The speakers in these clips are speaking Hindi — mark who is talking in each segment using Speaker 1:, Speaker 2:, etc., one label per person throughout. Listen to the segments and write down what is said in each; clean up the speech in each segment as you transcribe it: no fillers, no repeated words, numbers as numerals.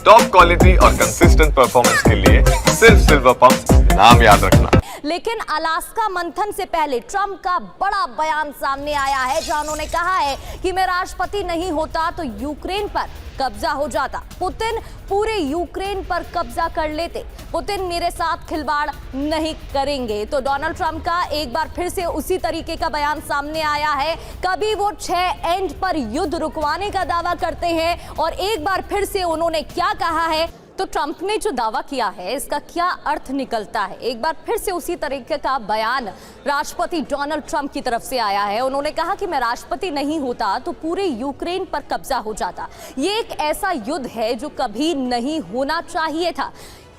Speaker 1: टॉप क्वालिटी और कंसिस्टेंट परफॉर्मेंस के लिए सिर्फ सिल्वर पंप नाम याद रखना।
Speaker 2: लेकिन अलास्का मंथन से पहले ट्रंप का बड़ा बयान सामने आया है, जहां उन्होंने कहा है कि मैं राष्ट्रपति नहीं होता तो यूक्रेन पर कब्जा हो जाता, पुतिन पूरे यूक्रेन पर कब्जा कर लेते, पुतिन मेरे साथ खिलवाड़ नहीं करेंगे। तो डोनाल्ड ट्रंप का एक बार फिर से उसी तरीके का बयान सामने आया है। कभी वो 6 एंड पर युद्ध रुकवाने का दावा करते हैं और एक बार फिर से उन्होंने क्या कहा है। तो ट्रंप ने जो दावा किया है इसका क्या अर्थ निकलता है, एक बार फिर से उसी तरीके का बयान राष्ट्रपति डोनाल्ड ट्रंप की तरफ से आया है। उन्होंने कहा कि मैं राष्ट्रपति नहीं होता तो पूरे यूक्रेन पर कब्जा हो जाता। ये एक ऐसा युद्ध है जो कभी नहीं होना चाहिए था।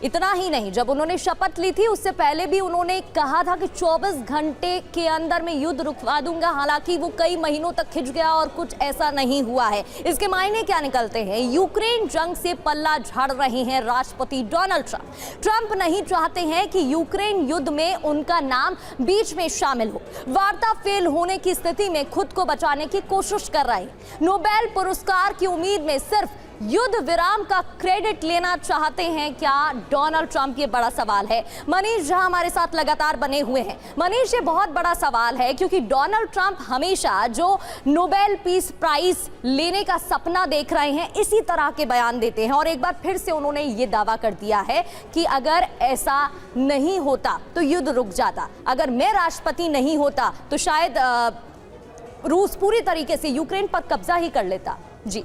Speaker 2: इतना ही नहीं, जब उन्होंने शपथ ली थी उससे पहले भी उन्होंने कहा था कि 24 घंटे के अंदर मैं युद्ध रुकवा दूंगा। हालांकि वो कई महीनों तक खिंच गया और कुछ ऐसा नहीं हुआ है। इसके मायने क्या निकलते हैं? यूक्रेन जंग से पल्ला झाड़ रहे हैं राष्ट्रपति डोनाल्ड ट्रंप। ट्रंप नहीं चाहते हैं कि यूक्रेन युद्ध में उनका नाम बीच में शामिल हो। वार्ता फेल होने की स्थिति में खुद को बचाने की कोशिश कर रहे हैं। नोबेल पुरस्कार की उम्मीद में सिर्फ युद्ध विराम का क्रेडिट लेना चाहते हैं क्या डोनाल्ड ट्रंप? ये बड़ा सवाल है। मनीष झा हमारे साथ लगातार बने हुए हैं। मनीष, ये बहुत बड़ा सवाल है क्योंकि डोनाल्ड ट्रंप हमेशा जो नोबेल पीस प्राइज लेने का सपना देख रहे हैं इसी तरह के बयान देते हैं और एक बार फिर से उन्होंने ये दावा कर दिया है कि अगर ऐसा नहीं होता तो युद्ध रुक जाता, अगर मैं राष्ट्रपति नहीं होता तो शायद रूस पूरी तरीके से यूक्रेन पर कब्जा ही कर लेता। जी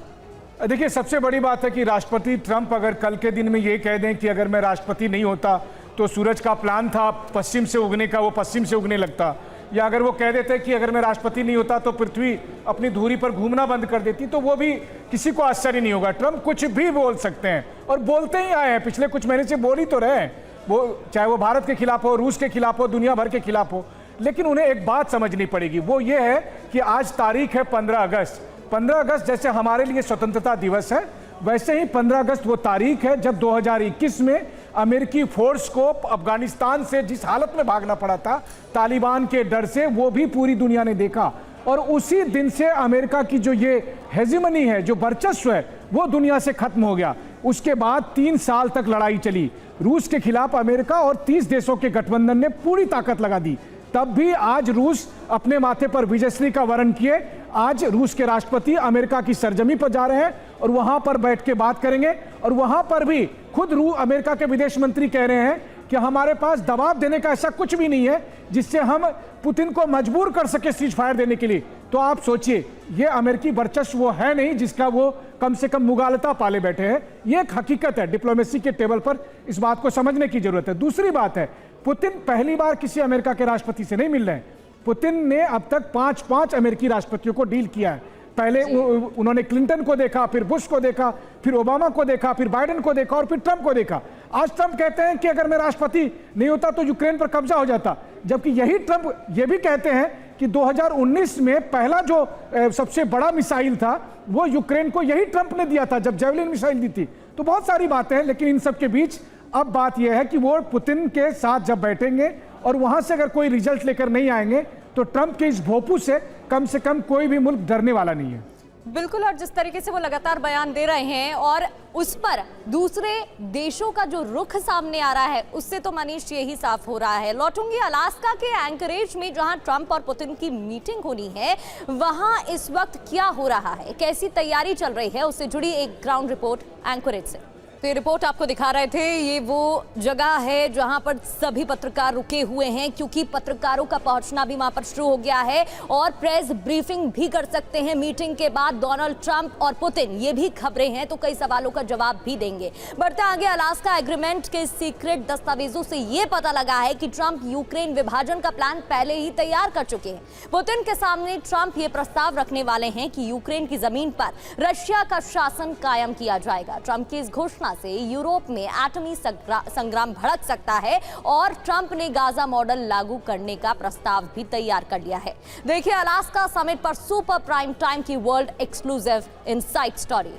Speaker 3: देखिए, सबसे बड़ी बात है कि राष्ट्रपति ट्रंप अगर कल के दिन में ये कह दें कि अगर मैं राष्ट्रपति नहीं होता तो सूरज का प्लान था पश्चिम से उगने का, वो पश्चिम से उगने लगता, या अगर वो कह देते कि अगर मैं राष्ट्रपति नहीं होता तो पृथ्वी अपनी धुरी पर घूमना बंद कर देती, तो वो भी किसी को आश्चर्य नहीं होगा। ट्रंप कुछ भी बोल सकते हैं और बोलते ही आए हैं, पिछले कुछ महीने से बोल ही तो रहे हैं। वो चाहे वो भारत के खिलाफ हो, रूस के खिलाफ हो, दुनिया भर के खिलाफ हो, लेकिन उन्हें एक बात समझनी पड़ेगी। वो ये है कि आज तारीख है 15 अगस्त। 15 अगस्त जैसे हमारे लिए स्वतंत्रता दिवस है, वैसे ही 15 अगस्त वो तारीख है जब 2021 में अमेरिकी फोर्स को अफगानिस्तान से जिस हालत में भागना पड़ा था तालिबान के डर से, वो भी पूरी दुनिया ने देखा। और उसी दिन से अमेरिका की जो ये हेजिमनी है, जो वर्चस्व है, वो दुनिया से खत्म हो गया। उसके बाद 3 साल तक लड़ाई चली रूस के खिलाफ। अमेरिका और 30 देशों के गठबंधन ने पूरी ताकत लगा दी, तब भी आज रूस अपने माथे पर विजयश्री का वरण किए। आज रूस के राष्ट्रपति अमेरिका की सरजमी पर जा रहे हैं और वहां पर बैठ के बात करेंगे और वहां पर भी खुद अमेरिका के विदेश मंत्री कह रहे हैं कि हमारे पास दबाव देने का ऐसा कुछ भी नहीं है जिससे हम पुतिन को मजबूर कर सके सीज फायर देने के लिए। तो आप सोचिए, ये अमेरिकी वर्चस्व वो है नहीं जिसका वो कम से कम मुगालता पाले बैठे हैं। ये एक हकीकत है, डिप्लोमेसी के टेबल पर इस बात को समझने की जरूरत है। दूसरी बात है, पुतिन पहली बार किसी अमेरिका के राष्ट्रपति से नहीं मिल रहे हैं। पुतिन ने अब तक 5 अमेरिकी राष्ट्रपतियों को डील किया है। पहले उन्होंने क्लिंटन को देखा, फिर बुश को देखा, फिर ओबामा को देखा, फिर बाइडेन को देखा और फिर ट्रंप को देखा। आज ट्रंप कहते हैं कि अगर मैं राष्ट्रपति नहीं होता तो यूक्रेन पर कब्जा हो जाता, जबकि यही ट्रंप ये भी कहते हैं कि 2019 में पहला जो सबसे बड़ा मिसाइल था वो यूक्रेन को यही ट्रंप ने दिया था जब जेवलिन मिसाइल दी थी। तो बहुत सारी बातें हैं, लेकिन इन सब के बीच अब बात यह है कि वो पुतिन के साथ जब बैठेंगे और वहां से अगर कोई रिजल्ट लेकर नहीं आएंगे तो ट्रंप के इस भोपू से कम कोई भी मुल्क डरने वाला नहीं है।
Speaker 2: बिल्कुल, और जिस तरीके से वो लगातार बयान दे रहे हैं और उस पर दूसरे देशों का जो रुख सामने आ रहा है उससे तो मनीष यही साफ हो रहा है। लौटूंगी अलास्का के एंकरेज में जहां ट्रंप और पुतिन की मीटिंग होनी है, वहां इस वक्त क्या हो रहा है, कैसी तैयारी चल रही है, उससे जुड़ी एक ग्राउंड रिपोर्ट एंकरेज से। तो ये रिपोर्ट आपको दिखा रहे थे, ये वो जगह है जहां पर सभी पत्रकार रुके हुए हैं क्योंकि पत्रकारों का पहुंचना भी वहां पर शुरू हो गया है और प्रेस ब्रीफिंग भी कर सकते हैं मीटिंग के बाद। डोनाल्ड ट्रंप और पुतिन, ये भी खबरें हैं तो कई सवालों का जवाब भी देंगे। बढ़ते आगे, अलास्का एग्रीमेंट के सीक्रेट दस्तावेजों से ये पता लगा है कि ट्रंप यूक्रेन विभाजन का प्लान पहले ही तैयार कर चुके हैं। पुतिन के सामने ट्रंप ये प्रस्ताव रखने वाले हैं कि यूक्रेन की जमीन पर रशिया का शासन कायम किया जाएगा। ट्रंप की इस घोषणा से यूरोप में एटमी संग्राम भड़क सकता है और ट्रंप ने गाजा मॉडल लागू करने का प्रस्ताव भी तैयार कर लिया है। देखिए अलास्का समिट पर सुपर प्राइम टाइम की world exclusive insight story.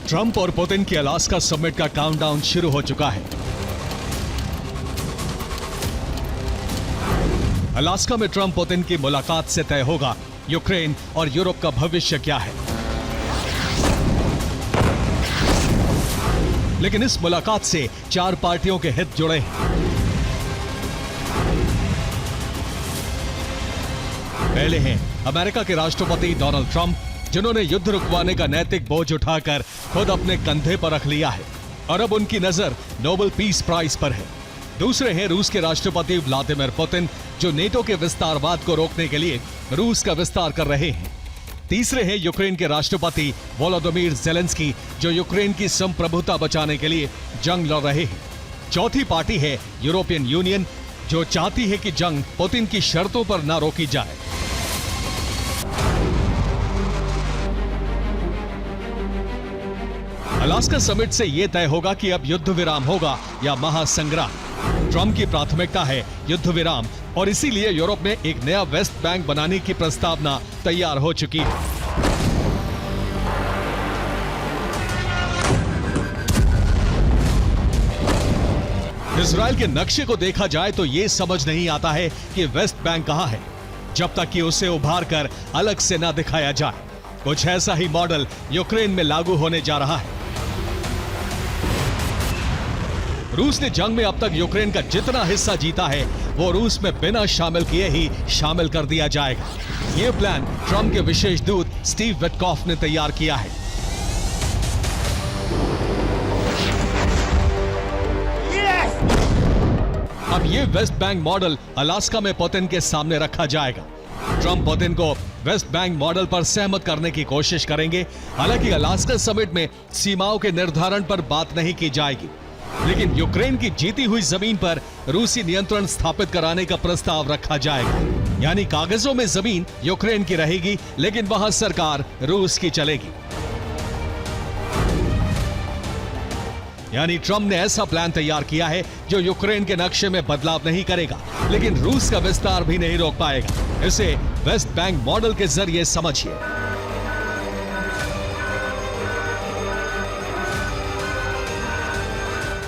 Speaker 4: Trump और पुतिन की अलास्का समिट का काउंटडाउन शुरू हो चुका है। अलास्का में ट्रंप पुतिन की मुलाकात से तय होगा यूक्रेन और यूरोप का भविष्य क्या है। लेकिन इस मुलाकात से 4 पार्टियों के हित जुड़े हैं। पहले हैं अमेरिका के राष्ट्रपति डोनाल्ड ट्रंप, जिन्होंने युद्ध रुकवाने का नैतिक बोझ उठाकर खुद अपने कंधे पर रख लिया है और अब उनकी नजर नोबेल पीस प्राइज पर है। दूसरे हैं रूस के राष्ट्रपति व्लादिमीर पुतिन, जो नेटो के विस्तारवाद को रोकने के लिए रूस का विस्तार कर रहे हैं। तीसरे हैं यूक्रेन के राष्ट्रपति वोलोदिमीर ज़ेलेंस्की, जो यूक्रेन की संप्रभुता बचाने के लिए जंग लड़ रहे हैं। चौथी पार्टी है यूरोपियन यूनियन, जो चाहती है कि जंग पुतिन की शर्तों पर न रोकी जाए। अलास्का समिट से यह तय होगा कि अब युद्ध विराम होगा या महासंग्राम। ट्रंप की प्राथमिकता है युद्ध विराम और इसीलिए यूरोप में एक नया वेस्ट बैंक बनाने की प्रस्तावना तैयार हो चुकी है। इजराइल के नक्शे को देखा जाए तो यह समझ नहीं आता है कि वेस्ट बैंक कहां है, जब तक कि उसे उभार कर अलग से न दिखाया जाए। कुछ ऐसा ही मॉडल यूक्रेन में लागू होने जा रहा है। रूस ने जंग में अब तक यूक्रेन का जितना हिस्सा जीता है वो रूस में बिना शामिल किए ही शामिल कर दिया जाएगा। यह प्लान ट्रंप के विशेष दूत स्टीव विटकॉफ ने तैयार किया है। अब यह वेस्ट बैंक मॉडल अलास्का में पुतिन के सामने रखा जाएगा। ट्रंप पुतिन को वेस्ट बैंक मॉडल पर सहमत करने की कोशिश करेंगे। हालांकि अलास्का समिट में सीमाओं के निर्धारण पर बात नहीं की जाएगी, लेकिन यूक्रेन की जीती हुई जमीन पर रूसी नियंत्रण स्थापित कराने का प्रस्ताव रखा जाएगा। यानी कागजों में जमीन यूक्रेन की रहेगी, लेकिन वहां सरकार रूस की चलेगी। यानी ट्रंप ने ऐसा प्लान तैयार किया है जो यूक्रेन के नक्शे में बदलाव नहीं करेगा, लेकिन रूस का विस्तार भी नहीं रोक पाएगा। इसे वेस्ट बैंक मॉडल के जरिए समझिए।